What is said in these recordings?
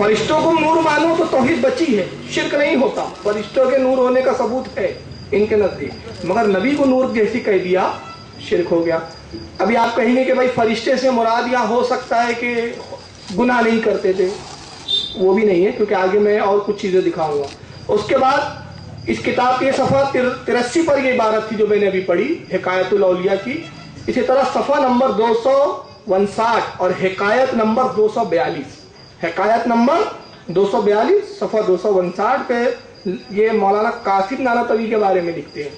فرشتوں کو نور مانو تو توحید بچی ہے، شرک نہیں ہوتا، فرشتوں کے نور ہونے کا ثبوت ہے ان کے نزدیک، مگر نبی کو نور جیسی کہہ دیا شرک ہو گیا۔ ابھی آپ کہیں گے کہ بھائی فرشتے سے مراد یہاں ہو سکتا ہے کہ گناہ نہیں کرتے تھے، وہ بھی نہیں ہے، کیونکہ آگے میں اور کچھ چیزیں دکھاؤں گا۔ اس کے بعد اس کتاب کے صفحہ 83 پر یہ عبارت تھی جو میں نے ابھی پڑھی حکایت الاولیاء کی، اسی طرح صفحہ نمبر 259 اور حکایت نمبر 242، حکایت نمبر 242 صفحہ 259 پہ یہ مولانا قاسم نانوتوی کے بارے میں لکھتے ہیں۔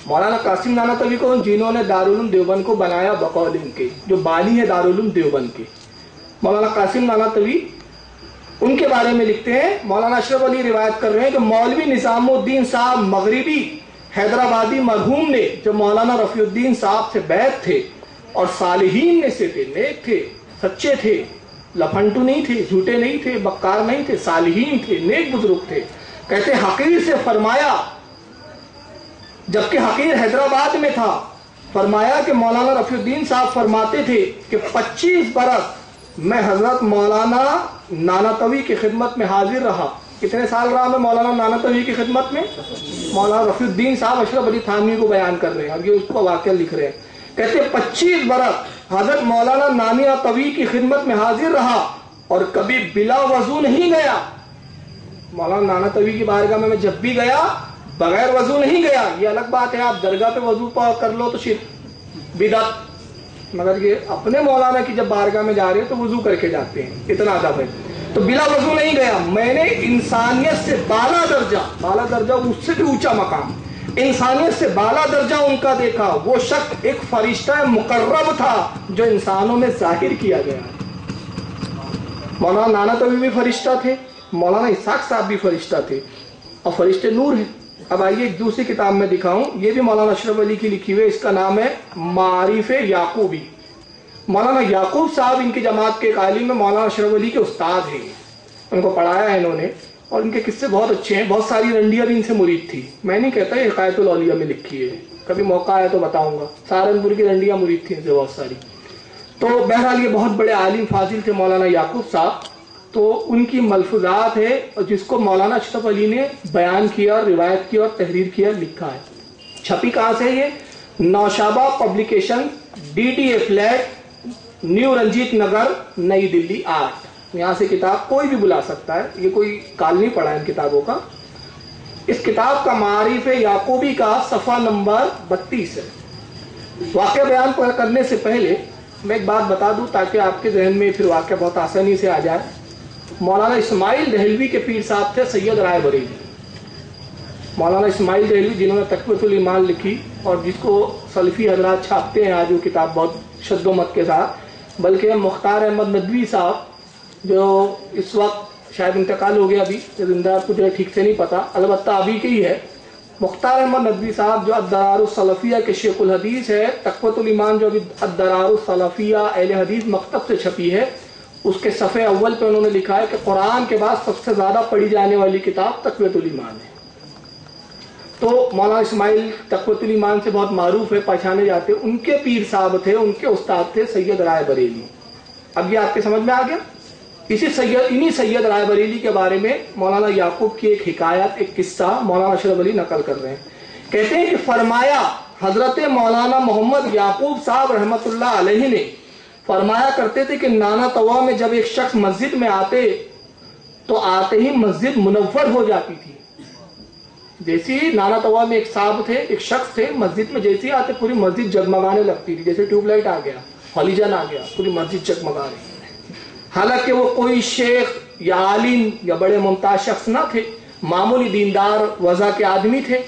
مولانا قاسم نانوتوی کو جنہوں نے دارالعلوم دیوبند کو بنایا بقول ان کے، جو بانی ہے دارالعلوم دیوبند کے، مولانا قاسم نانوتوی، ان کے بارے میں لکھتے ہیں۔ مولانا اشرف علی روایت کر رہے ہیں کہ مولوی نظام الدین صاحب مغربی حیدرآبادی مرحوم نے جو مولانا رفیع الدین صاحب سے بیعت تھے اور صالحین میں سے تھے، نیک تھے، سچے تھے، لفنٹو نہیں تھے، جھوٹے نہیں تھے، بکار نہیں تھے، صالحین تھے، نیک بزرگ تھے، کہتے حقیر سے فرمایا، جبکہ حقیر حیدرآباد میں تھا، فرمایا کہ مولانا رفیع الدین صاحب فرماتے تھے کہ 25 برس میں حضرت مولانا نانوتوی کی خدمت میں حاضر رہا۔ کتنے سال رہا میں مولانا نانوتوی کی خدمت میں؟ مولانا رفیع الدین صاحب اشرف علی تھانوی کو بیان کر رہے ہیں، اب یہ اس کو واقعہ لکھ رہے ہیں، کہتے 25 برس حضرت مولانا نانوتوی کی خدمت میں حاضر رہا اور کبھی بلا وضو نہیں گیا۔ مولانا نانوتوی کی بارگاہ میں جب بھی گیا بغیر وضو نہیں گیا۔ یہ الگ بات ہے آپ درگاہ پہ وضو کر لو تو شرک بدعت، مگر یہ اپنے مولانا کی جب بارگاہ میں جا رہے ہیں تو وضو کر کے جاتے ہیں، اتنا ادب ہے، تو بلا وضو نہیں گیا۔ میں نے انسانیت سے بالا درجہ اس سے بھی اونچا مقام، انسانیت سے بالا درجہ ان کا دیکھا۔ وہ شخص ایک فرشتہ مقرب تھا جو انسانوں میں ظاہر کیا گیا۔ مولانا نانوتوی بھی فرشتہ تھے، مولانا اسحاق صاحب بھی فرشتہ تھے، اور فرشتے نور ہیں۔ اب آئیے ایک دوسری کتاب میں دکھاؤں، یہ بھی مولانا اشرف علی کی لکھی ہوئی، اس کا نام ہے معارف یعقوبی۔ مولانا یعقوب صاحب ان کی جماعت کے عالم میں مولانا اشرف علی کے استاد ہیں، ان کو پڑھایا ہے انہوں نے، اور ان کے قصے بہت اچھے ہیں، بہت ساری رنڈیاں بھی ان سے مرید تھی۔ میں نہیں کہتا یہ حکایت الاولیاء میں لکھی ہے، کبھی موقع آیا تو بتاؤں گا، سہارنپور کی رنڈیاں مرید تھیں ان سے بہت ساری۔ تو بہرحال یہ بہت بڑے عالم فاضل تھے مولانا یعقوب صاحب، تو ان کی ملفوظات ہے اور جس کو مولانا اشرف علی نے بیان کیا، روایت کیا اور تحریر کیا، لکھا ہے۔ چھپی کہاں سے؟ یہ Naushaba publication, DDA flat, new Ranjit Nagar, Nai Delhi 8۔ یہاں سے کتاب کوئی بھی بلا سکتا ہے، یہ کوئی کال نہیں پڑا ان کتابوں کا۔ اس کتاب کا معارف یعقوبی کا صفحہ نمبر 32 ہے۔ واقعہ بیان کرنے سے پہلے میں ایک بات بتا دوں تاکہ آپ کے ذہن میں پھر واقعہ بہت آسانی سے آ جائے۔ مولانا اسماعیل دہلوی کے پیر صاحب تھے سید رائے بریلی۔ مولانا اسماعیل دہلوی جنہوں نے تقویۃ الایمان لکھی اور جس کو سلفی حضرات چھاپتے ہیں آج، وہ کتاب بہت شد و مت کے ساتھ، بلکہ مختار احمد ندوی صاحب جو اس وقت شاید انتقال ہو گیا، ابھی زندہ کو جو ہے ٹھیک سے نہیں پتا، البتہ ابھی کے ہی ہے، مختار احمد ندوی صاحب جو الدرار السلفیہ کے شیخ الحدیث ہے، تقویۃ الایمان جو ابھی الدرار السلفیہ اہل حدیث مکتب سے چھپی ہے، اس کے صفحے اول پہ انہوں نے لکھا ہے کہ قرآن کے بعد سب سے زیادہ پڑھی جانے والی کتاب تقویۃ الایمان ہے۔ تو مولانا اسماعیل تقویۃ الایمان سے بہت معروف ہے، پہچانے جاتے، ان کے پیر صاحب تھے، ان کے استاد تھے سید رائے بریلی۔ اب یہ آپ کے سمجھ میں آ گیا؟ انہی سید رائے بریلی کے بارے میں مولانا یعقوب کی ایک حکایت، ایک قصہ مولانا اشرف علی نقل کر رہے ہیں۔ کہتے ہیں کہ فرمایا حضرت مولانا محمد یعقوب صاحب رحمت اللہ علیہ نے فرمایا کرتے تھے کہ نانوتوی میں جب ایک شخص مسجد میں آتے تو آتے ہی مسجد منور ہو جاتی تھی۔ جیسی نانوتوی میں ایک صاحب تھے، ایک شخص تھے، مسجد میں جیسے آتے پوری مسجد جگمگانے لگتی تھی، جیسے ٹیوب لائٹ آ گیا، ہالیجن آ گیا، پوری مسجد جگمگا رہی۔ حالانکہ وہ کوئی شیخ یا عالم یا بڑے ممتاز شخص نہ تھے، معمولی دیندار وضع کے آدمی تھے۔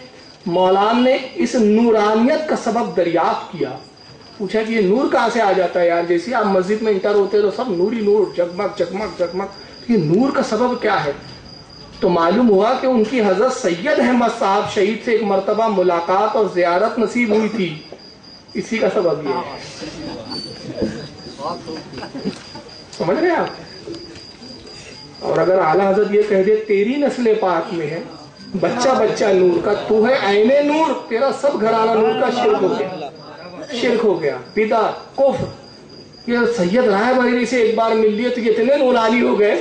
مولانا نے اس نورانیت کا سبب دریافت کیا، پوچھا کہ یہ نور کہاں سے آ جاتا ہے یار، جیسے آپ مسجد میں انٹر ہوتے تو سب نور ہی نور، جگمگ جگمگ جگمگ، یہ نور کا سبب کیا ہے؟ تو معلوم ہوا کہ ان کی حضرت سید احمد صاحب شہید سے ایک مرتبہ ملاقات اور زیارت نصیب ہوئی تھی، اسی کا سبب یہ ہے۔ سمجھ رہے ہیں آپ؟ اور اگر اعلیٰ حضرت یہ کہہ دے تیری نسل پاک میں ہے بچہ بچہ نور کا، تو ہے عین نور، تیرا سب گھرانہ نور کا، شرک ہو گیا، شرک ہو گیا، بدعت، کفر۔ یہ سید رائے بریلی سے ایک بار مل لیے تو یہ اتنے نورانی ہو گئے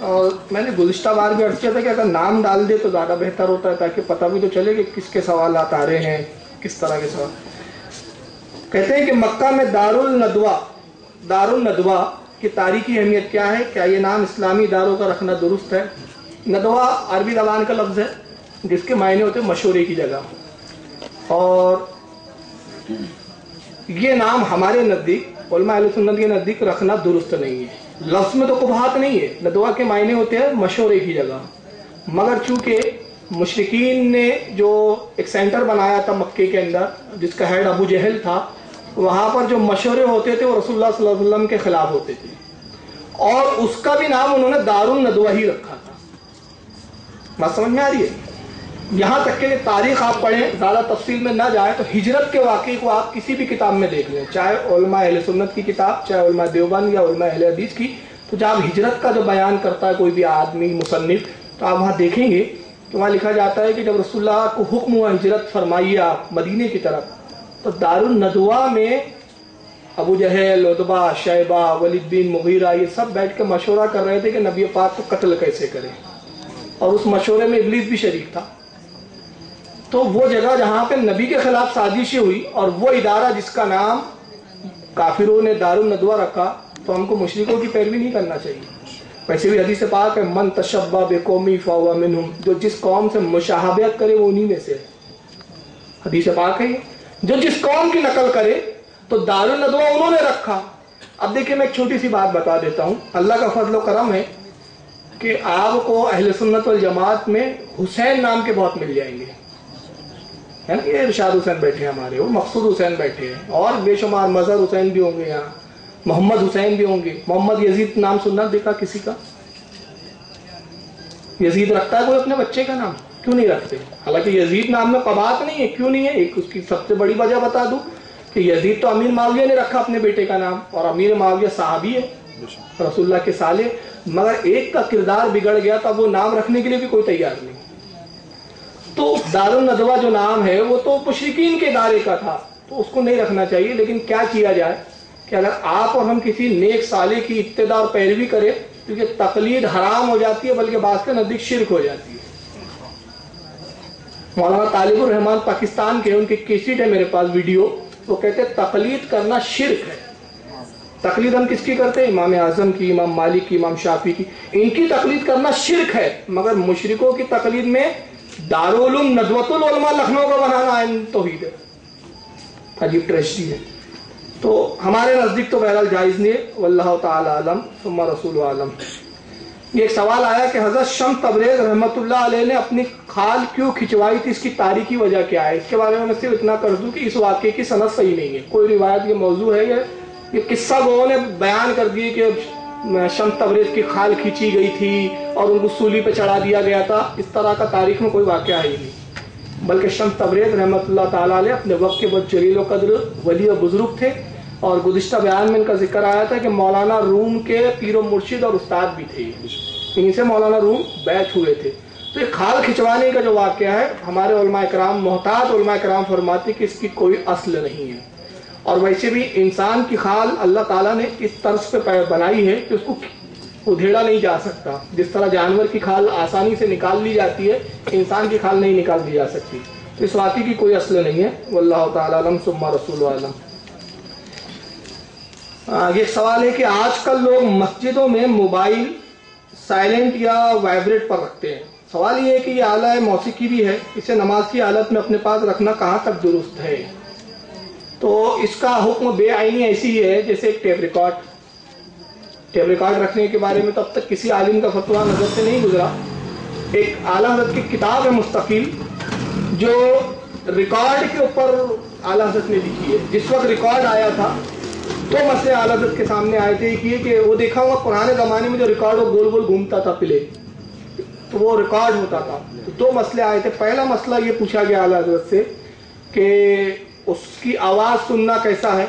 اور میں نے گزشتہ بار بھی عرض کیا تھا کہ اگر نام ڈال دے تو زیادہ بہتر ہوتا ہے، تاکہ پتہ بھی تو چلے کہ کس کے سوالات آ رہے ہیں، کس طرح کے سوال. کہتے ہیں کہ مکہ میں دارالندوہ کی تاریخی اہمیت کیا ہے؟ کیا یہ نام اسلامی اداروں کا رکھنا درست ہے؟ ندوہ عربی زبان کا لفظ ہے جس کے معنی ہوتے ہیں مشورے کی جگہ، اور یہ نام ہمارے نزدیک، علماء اہل سنت کے نزدیک رکھنا درست نہیں ہے. لفظ میں تو قباحت نہیں ہے، ندوہ کے معنی ہوتے ہیں مشورے کی جگہ، مگر چونکہ مشرکین نے جو ایک سینٹر بنایا تھا مکے کے اندر جس کا ہیڈ ابو جہل تھا، وہاں پر جو مشورے ہوتے تھے وہ رسول اللہ صلی اللہ علیہ وسلم کے خلاف ہوتے تھے، اور اس کا بھی نام انہوں نے دارالندوہ ہی رکھا تھا. بات سمجھ میں آ رہی ہے؟ یہاں تک کہ تاریخ آپ پڑھیں، زیادہ تفصیل میں نہ جائیں، تو ہجرت کے واقعے کو آپ کسی بھی کتاب میں دیکھ لیں، چاہے علماء اہل سنت کی کتاب، چاہے علماء دیوبند یا علماء اہل حدیث کی، تو جب ہجرت کا جو بیان کرتا ہے کوئی بھی آدمی مصنف، تو آپ وہاں دیکھیں گے کہ وہاں لکھا جاتا ہے کہ جب رسول اللہ کو حکم ہوا ہجرت فرمائیے آپ مدینے کی طرف، تو دارالندوہ میں ابو جہل، عتبہ، شیبہ، ولید بن مغیرہ یہ سب بیٹھ کے مشورہ کر رہے تھے کہ نبی پاک کو قتل کیسے کریں، اور اس مشورے میں ابلیس بھی شریک تھا. تو وہ جگہ جہاں پہ نبی کے خلاف سازشیں ہوئی، اور وہ ادارہ جس کا نام کافروں نے دارالندوہ رکھا، تو ہم کو مشرکوں کی پیروی نہیں کرنا چاہیے. ویسے بھی حدیث پاک ہے من تشبہ بقومی فہو منہم، جو جس قوم سے مشابہت کرے وہ انہی میں سے ہے. حدیث پاک ہے جو جس قوم کی نقل کرے، تو دارالندوہ انہوں نے رکھا. اب دیکھیں میں ایک چھوٹی سی بات بتا دیتا ہوں. اللہ کا فضل و کرم ہے کہ آپ کو اہل سنت والجماعت میں حسین نام کے بہت مل جائیں گے، ہے نا. یہ ارشاد حسین بیٹھے ہیں ہمارے، وہ مقصود حسین بیٹھے ہیں، اور بے شمار مظہر حسین بھی ہوں گے یہاں، محمد حسین بھی ہوں گے. محمد یزید نام سننا دیکھا کسی کا؟ یزید رکھتا ہے کوئی اپنے بچے کا نام؟ کیوں نہیں رکھتے؟ حالانکہ یزید نام میں قباحت نہیں ہے. کیوں نہیں ہے؟ ایک اس کی سب سے بڑی وجہ بتا دوں کہ یزید تو امیر معاویہ نے رکھا اپنے بیٹے کا نام، اور امیر معاویہ صحابی ہے رسول اللہ کے سالے، مگر ایک کا کردار بگڑ گیا تو اب وہ نام رکھنے کے لیے بھی کوئی تیار نہیں. تو دارالندوہ جو نام ہے وہ تو مشرکین کے ادارے کا تھا، تو اس کو نہیں رکھنا چاہیے. لیکن کیا کیا جائے کہ اگر آپ اور ہم کسی نیک صالح کی ابتداء اور پیروی کریں، کیونکہ تقلید حرام ہو جاتی ہے، بلکہ بعض کے نزدیک شرک ہو جاتی ہے. مولانا طالب الرحمان پاکستان کے، ان کی کیسٹ ہے میرے پاس ویڈیو، وہ کہتے ہیں تقلید کرنا شرک ہے. تقلید ہم کس کی کرتے ہیں؟ امام اعظم کی، امام مالک کی، امام شافعی کی. ان کی تقلید کرنا شرک ہے، مگر مشرکوں کی تقلید میں دارالعلوم ندوۃ العلماء لکھنؤ کا بنانا عین توحید ہے. عجیب ٹریجڈی ہے. تو ہمارے نزدیک تو بہرحال جائز نہیں ہے، واللہ تعالی عالم ثم رسول عالم. یہ ایک سوال آیا کہ حضرت شمس تبریز رحمۃ اللہ علیہ نے اپنی کھال کیوں کھچوائی تھی، اس کی تاریخی وجہ کیا ہے؟ اس کے بارے میں میں صرف اتنا کر دوں کہ اس واقعے کی سند صحیح نہیں ہے. کوئی روایت یہ موضوع ہے، یہ قصہ گوؤں نے بیان کر دیے کہ شمس تبریز کی کھال کھینچی گئی تھی اور ان کو سولی پہ چڑھا دیا گیا تھا. اس طرح کا تاریخ میں کوئی واقعہ ہے ہی نہیں، بلکہ شمس تبریز رحمۃ اللہ تعالیٰ علیہ اپنے وقت کے بہت جلیل و قدر ولی و بزرگ تھے، اور گزشتہ بیان میں ان کا ذکر آیا تھا کہ مولانا روم کے پیر و مرشد اور استاد بھی تھے، انہیں سے مولانا روم بیعت ہوئے تھے. تو یہ کھال کھچوانے کا جو واقعہ ہے، ہمارے علماء کرام، محتاط علماء کرام فرماتے کہ اس کی کوئی اصل نہیں ہے. اور ویسے بھی انسان کی کھال اللہ تعالیٰ نے اس طرز پہ بنائی ہے کہ اس کو ادھیڑا نہیں جا سکتا. جس طرح جانور کی کھال آسانی سے نکال لی جاتی ہے، انسان کی کھال نہیں نکال دی جا سکتی. اس واقعے کی کوئی اصل نہیں ہے، واللہ تعالی علم ثم رسول علم. یہ سوال ہے کہ آج کل لوگ مسجدوں میں موبائل سائلنٹ یا وائبریٹ پر رکھتے ہیں. سوال یہ ہے کہ یہ آلہ موسیقی بھی ہے، اسے نماز کی حالت میں اپنے پاس رکھنا کہاں تک درست ہے؟ تو اس کا حکم بے عینی ایسی ہی ہے جیسے ایک ٹیپ ریکارڈ. ٹیپ ریکارڈ رکھنے کے بارے میں تو اب تک کسی عالم کا فتویٰ نظر سے نہیں گزرا. ایک اعلیٰ حضرت کی کتاب ہے مستقل جو ریکارڈ کے اوپر اعلیٰ حضرت نے لکھی ہے. جس وقت ریکارڈ آیا تھا دو مسئلے اعلیٰ حضرت کے سامنے آئے تھے. ایک یہ کہ وہ دیکھا ہوا پرانے زمانے میں جو ریکارڈ وہ گول گول گھومتا تھا پلے، تو وہ ریکارڈ ہوتا تھا. تو دو مسئلے آئے تھے. پہلا مسئلہ یہ پوچھا گیا اعلیٰ حضرت سے کہ اس کی آواز سننا کیسا ہے،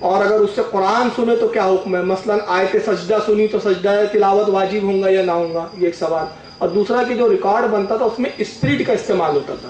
اور اگر اس سے قرآن سنے تو کیا حکم ہے؟ مثلا آیت سجدہ سنی تو سجدہ تلاوت واجب ہوں گا یا نہ ہوں گا، یہ ایک سوال. اور دوسرا کہ جو ریکارڈ بنتا تھا اس میں اسپرٹ کا استعمال ہوتا تھا.